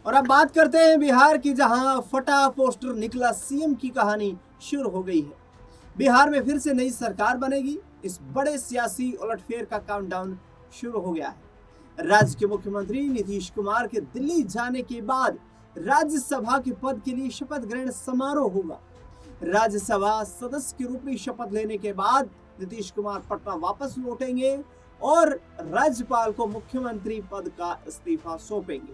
और अब बात करते हैं बिहार की, जहां फटा पोस्टर निकला सीएम की कहानी शुरू हो गई है। बिहार में फिर से नई सरकार बनेगी। इस बड़े सियासी उलटफेर का काउंटडाउन शुरू हो गया है। राज्य के मुख्यमंत्री नीतीश कुमार के दिल्ली जाने के बाद राज्यसभा के पद के लिए शपथ ग्रहण समारोह होगा। राज्यसभा सदस्य के रूप में शपथ लेने के बाद नीतीश कुमार पटना वापस लौटेंगे और राज्यपाल को मुख्यमंत्री पद का इस्तीफा सौंपेंगे।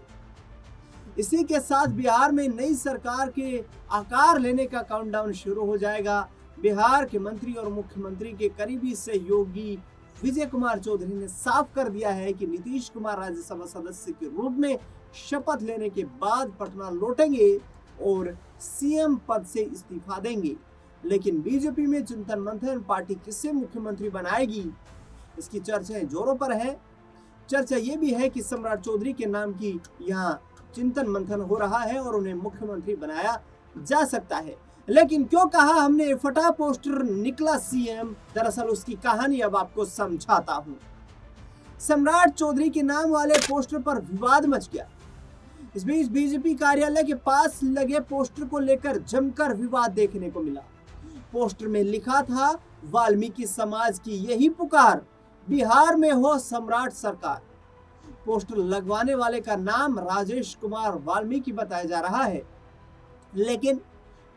इसी के साथ बिहार में नई सरकार के आकार लेने का काउंटडाउन शुरू हो जाएगा। बिहार के मंत्री और मुख्यमंत्री के करीबी सहयोगी विजय कुमार चौधरी ने साफ कर दिया है कि नीतीश कुमार राज्यसभा सदस्य के रूप में शपथ लेने के बाद पटना लौटेंगे और सीएम पद से इस्तीफा देंगे। लेकिन बीजेपी में चिंतन मंथन, पार्टी किसे मुख्यमंत्री बनाएगी, इसकी चर्चाएं जोरों पर है। चर्चा ये भी है कि सम्राट चौधरी के नाम की यहाँ चिंतन मंथन हो रहा है और उन्हें मुख्यमंत्री बनाया जा सकता है। लेकिन क्यों कहा हमने फटा पोस्टर निकला सीएम, दरअसल उसकी कहानी अब आपको समझाता हूं। सम्राट चौधरी के नाम वाले पोस्टर पर विवाद मच गया। इस बीच बीजेपी कार्यालय के पास लगे पोस्टर को लेकर जमकर विवाद देखने को मिला। पोस्टर में लिखा था, वाल्मीकि समाज की यही पुकार, बिहार में हो सम्राट सरकार। पोस्टर लगवाने वाले का नाम राजेश कुमार वाल्मीकि बताया जा रहा है, लेकिन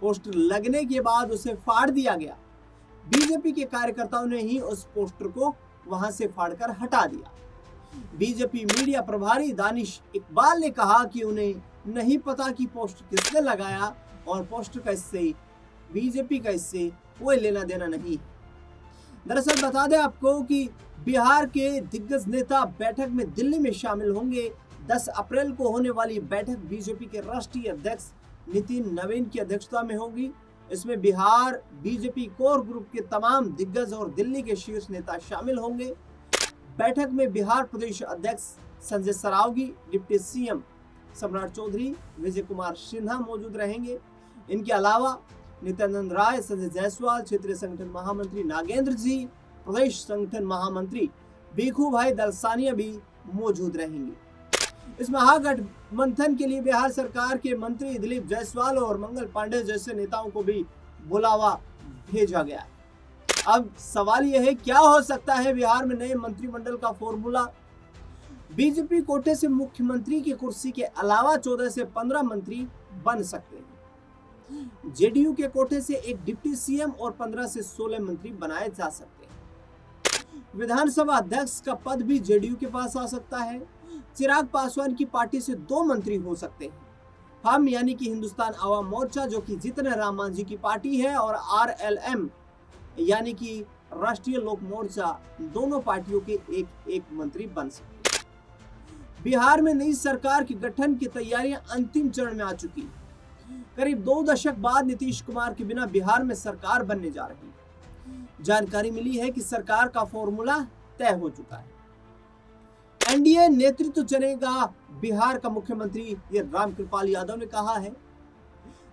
पोस्टर लगने के बाद उसे फाड़ दिया गया। बीजेपी के कार्यकर्ताओं ने ही उस पोस्टर को वहां से फाड़कर हटा दिया। बीजेपी मीडिया प्रभारी दानिश इकबाल ने कहा कि उन्हें नहीं पता कि पोस्टर किसने लगाया और पोस्टर का इससे बीजेपी का इससे कोई लेना देना नहीं। दरअसल बता दें आपको कि बिहार के दिग्गज नेता बैठक में दिल्ली में शामिल होंगे। 10 अप्रैल को होने वाली बैठक बीजेपी के राष्ट्रीय अध्यक्ष नितिन नवीन की अध्यक्षता में होगी। इसमें बिहार बीजेपी कोर ग्रुप के तमाम दिग्गज और दिल्ली के शीर्ष नेता शामिल होंगे। बैठक में बिहार प्रदेश अध्यक्ष संजय सरावगी, डिप्टी सीएम सम्राट चौधरी, विजय कुमार सिन्हा मौजूद रहेंगे। इनके अलावा नित्यानंद राय, संजय जायसवाल, क्षेत्रीय संगठन महामंत्री नागेंद्र जी, प्रदेश संगठन महामंत्री भीखू भाई दलसानिया भी मौजूद रहेंगे। इस महागठबंधन के लिए बिहार सरकार के मंत्री दिलीप जायसवाल और मंगल पांडे जैसे नेताओं को भी बुलावा भेजा गया। अब सवाल यह है, क्या हो सकता है बिहार में नए मंत्रिमंडल का फॉर्मूला? बीजेपी कोटे से मुख्यमंत्री की कुर्सी के अलावा 14 से 15 मंत्री बन सकते हैं। जेडीयू के कोटे से एक डिप्टी सीएम और 15 से 16 मंत्री बनाए जा सकते हैं। विधानसभा अध्यक्ष का पद भी जेडीयू के पास आ सकता है। चिराग पासवान की पार्टी से 2 मंत्री हो सकते हैं। हम यानी कि हिंदुस्तान आवाम मोर्चा, जो कि जीतन राम मांझी की पार्टी है, और आरएलएम यानी कि राष्ट्रीय लोक मोर्चा, दोनों पार्टियों के एक मंत्री बन सकते हैं। बिहार में नई सरकार के गठन की तैयारियां अंतिम चरण में आ चुकी हैं। करीब 2 दशक बाद नीतीश कुमार के बिना बिहार में सरकार बनने जा रही है। जानकारी मिली है कि सरकार का फॉर्मूला तय हो चुका है। एनडीए नेतृत्व चुनेगा बिहार का मुख्यमंत्री, ये रामकृपाल यादव ने कहा है।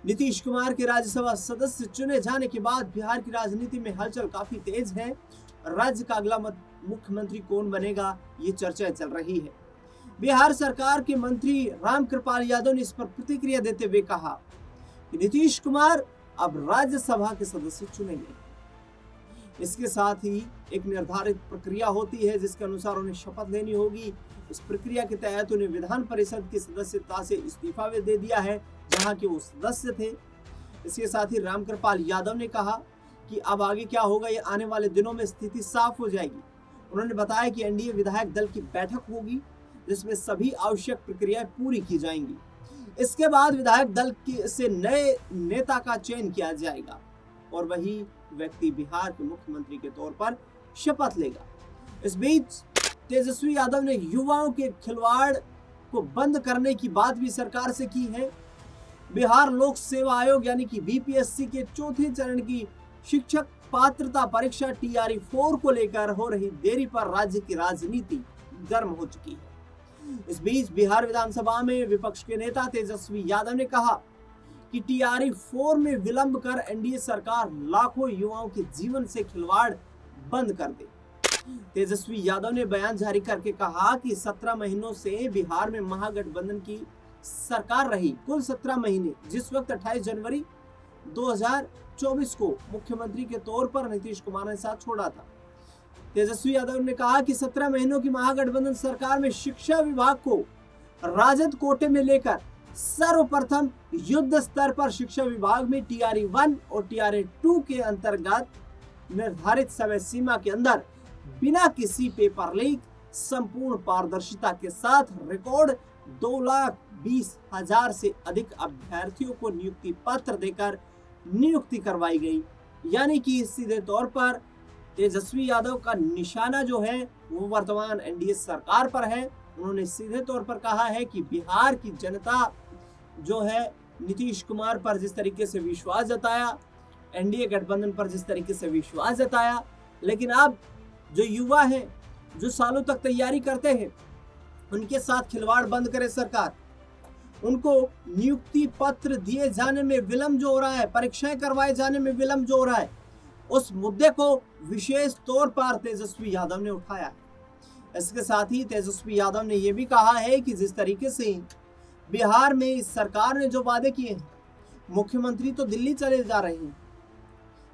नीतीश कुमार के राज्यसभा सदस्य चुने जाने के बाद बिहार की राजनीति में हलचल काफी तेज है। राज्य का अगला मुख्यमंत्री कौन बनेगा, ये चर्चा चल रही है। बिहार सरकार के मंत्री रामकृपाल यादव ने इस पर प्रतिक्रिया देते हुए कहा कि नीतीश कुमार अब राज्यसभा के सदस्य चुनेंगे। इसके साथ ही एक निर्धारित प्रक्रिया होती है जिसके अनुसार उन्हें शपथ लेनी होगी। इस प्रक्रिया के तहत उन्हें विधान परिषद की सदस्यता से इस्तीफा भी दे दिया है, जहां के वो सदस्य थे। इसके साथ ही रामकृपाल यादव ने कहा कि अब आगे क्या होगा, ये आने वाले दिनों में स्थिति साफ हो जाएगी। उन्होंने बताया कि एनडीए विधायक दल की बैठक होगी जिसमें सभी आवश्यक प्रक्रियाएं पूरी की जाएंगी। इसके बाद विधायक दल से नए नेता का चयन किया जाएगा और वही व्यक्ति बिहार के मुख्यमंत्री के तौर पर शपथ लेगा। इस बीच तेजस्वी यादव ने युवाओं के खिलवाड़ को बंद करने की बात भी सरकार से की है। बिहार लोक सेवा आयोग यानी कि बीपीएससी के 4थे चरण की शिक्षक पात्रता परीक्षा टीआरई 4 को लेकर हो रही देरी पर राज्य की राजनीति गर्म हो चुकी है। इस बीच बिहार विधानसभा में विपक्ष के नेता तेजस्वी यादव ने कहा कि टीआरई 4 में विलंब कर एनडीए सरकार लाखों युवाओं के जीवन से खिलवाड़ बंद कर दे। तेजस्वी यादव ने बयान जारी करके कहा कि 17 महीनों से बिहार में महागठबंधन की सरकार रही कुल 17 महीने, जिस वक्त 28 जनवरी 2024 को मुख्यमंत्री के तौर पर नीतीश कुमार ने साथ छोड़ा था। तेजस्वी यादव ने कहा कि 17 महीनों की महागठबंधन सरकार में शिक्षा विभाग को राजद कोटे में लेकर सर्वप्रथम युद्ध स्तर पर शिक्षा विभाग में TRE 1 और TRE 2 के अंतर्गत निर्धारित समय सीमा के अंदर बिना किसी पेपर लीक संपूर्ण पारदर्शिता के साथ रिकॉर्ड 2,20,000 से अधिक अभ्यर्थियों को नियुक्ति पत्र देकर नियुक्ति करवाई गई। यानी कि सीधे तौर पर तेजस्वी यादव का निशाना जो है वो वर्तमान NDA सरकार पर है। उन्होंने सीधे तौर पर कहा है कि बिहार की जनता जो है नीतीश कुमार पर जिस तरीके से विश्वास जताया, NDA गठबंधन पर जिस तरीके से विश्वास जताया, लेकिन अब जो युवा हैं, जो सालों तक तैयारी करते हैं, उनके साथ खिलवाड़ बंद करे सरकार। उनको नियुक्ति पत्र दिए जाने में विलंब जो हो रहा है, परीक्षाएं करवाए जाने में विलंब जो हो रहा है, उस मुद्दे को विशेष तौर पर तेजस्वी यादव ने उठाया है। इसके साथ ही तेजस्वी यादव ने यह भी कहा है कि जिस तरीके से बिहार में इस सरकार ने जो वादे किए हैं, मुख्यमंत्री तो दिल्ली चले जा रहे हैं,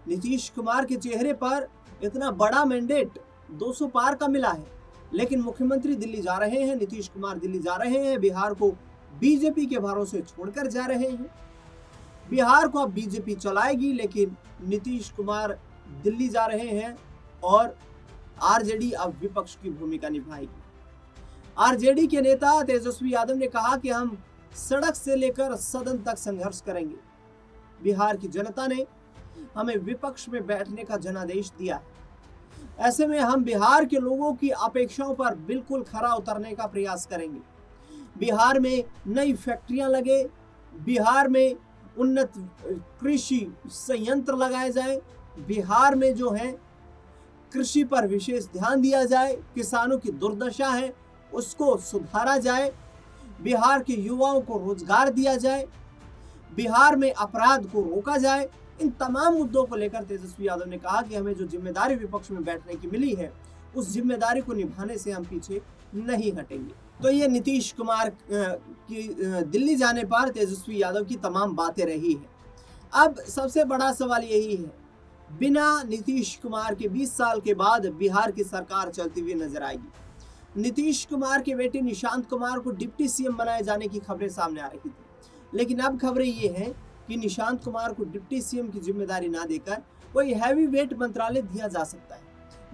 नीतीश कुमार के चेहरे पर इतना बड़ा मैंडेट 200 पार का मिला है, लेकिन मुख्यमंत्री दिल्ली जा रहे हैं, नीतीश कुमार दिल्ली जा रहे हैं, बिहार को बीजेपी के भरोसे छोड़कर जा रहे हैं। बिहार को अब बीजेपी चलाएगी, लेकिन नीतीश कुमार दिल्ली जा रहे हैं और आरजेडी अब विपक्ष की भूमिका निभाएगी। आरजेडी के नेता तेजस्वी यादव ने कहा कि हम सड़क से लेकर सदन तक संघर्ष करेंगे। बिहार की जनता ने हमें विपक्ष में बैठने का जनादेश दिया है। ऐसे में हम बिहार के लोगों की अपेक्षाओं पर बिल्कुल खरा उतरने का प्रयास करेंगे। बिहार में नई फैक्ट्रियां लगे, बिहार में उन्नत कृषि संयंत्र लगाए जाए, बिहार में जो है कृषि पर विशेष ध्यान दिया जाए, किसानों की दुर्दशा है उसको सुधारा जाए, बिहार के युवाओं को रोजगार दिया जाए, बिहार में अपराध को रोका जाए। इन तमाम मुद्दों को लेकर तेजस्वी यादव ने कहा कि हमें जो जिम्मेदारी विपक्ष में बैठने की मिली है, उस जिम्मेदारी को निभाने से हम पीछे नहीं हटेंगे। तो ये नीतीश कुमार की दिल्ली जाने पर तेजस्वी यादव की तमाम बातें रही है। अब सबसे बड़ा सवाल यही है, बिना नीतीश कुमार के 20 साल के बाद बिहार की सरकार चलती हुई नजर आएगी। नीतीश कुमार के बेटे निशांत कुमार को डिप्टी CM बनाए जाने की खबरें सामने आ रही थी, लेकिन अब खबरें ये हैं कि निशांत कुमार को डिप्टी CM की जिम्मेदारी ना देकर कोई हैवी वेट मंत्रालय दिया जा सकता है,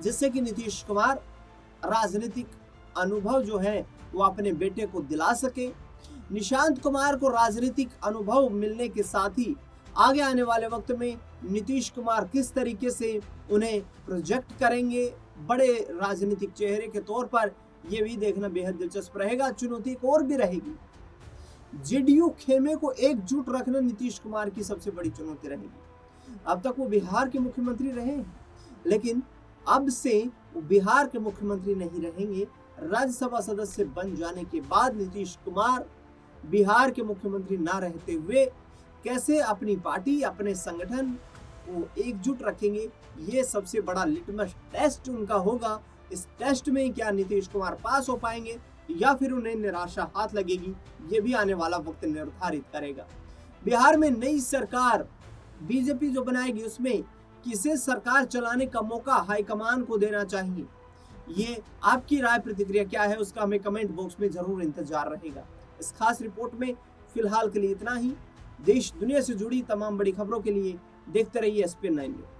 जिससे कि नीतीश कुमार राजनीतिक अनुभव जो है वो अपने बेटे को दिला सके। निशांत कुमार को राजनीतिक अनुभव मिलने के साथ ही आगे आने वाले वक्त में नीतीश कुमार किस तरीके से उन्हें प्रोजेक्ट करेंगे बड़े राजनीतिक चेहरे के तौर पर, यह भी देखना बेहद दिलचस्प रहेगा। चुनौती एक और भी रहेगी, JDU खेमे को एकजुट रखना नीतीश कुमार की सबसे बड़ी चुनौती रहेगी। अब तक वो बिहार के मुख्यमंत्री रहे हैं, लेकिन अब से वो बिहार के मुख्यमंत्री नहीं रहेंगे। राज्यसभा सदस्य बन जाने के बाद नीतीश कुमार बिहार के मुख्यमंत्री ना रहते हुए कैसे अपनी पार्टी, अपने संगठन को एकजुट रखेंगे, ये सबसे बड़ा लिटमस टेस्ट उनका होगा। इस टेस्ट में क्या नीतीश कुमार पास हो पाएंगे या फिर उन्हें निराशा हाथ लगेगी, ये भी आने वाला वक्त निर्धारित करेगा। बिहार में नई सरकार बीजेपी जो बनाएगी, उसमें किसे सरकार चलाने का मौका हाईकमान को देना चाहिए, ये आपकी राय प्रतिक्रिया क्या है उसका हमें कमेंट बॉक्स में जरूर इंतजार रहेगा। इस खास रिपोर्ट में फिलहाल के लिए इतना ही। देश दुनिया से जुड़ी तमाम बड़ी खबरों के लिए देखते रहिए SPN 9 न्यूज़।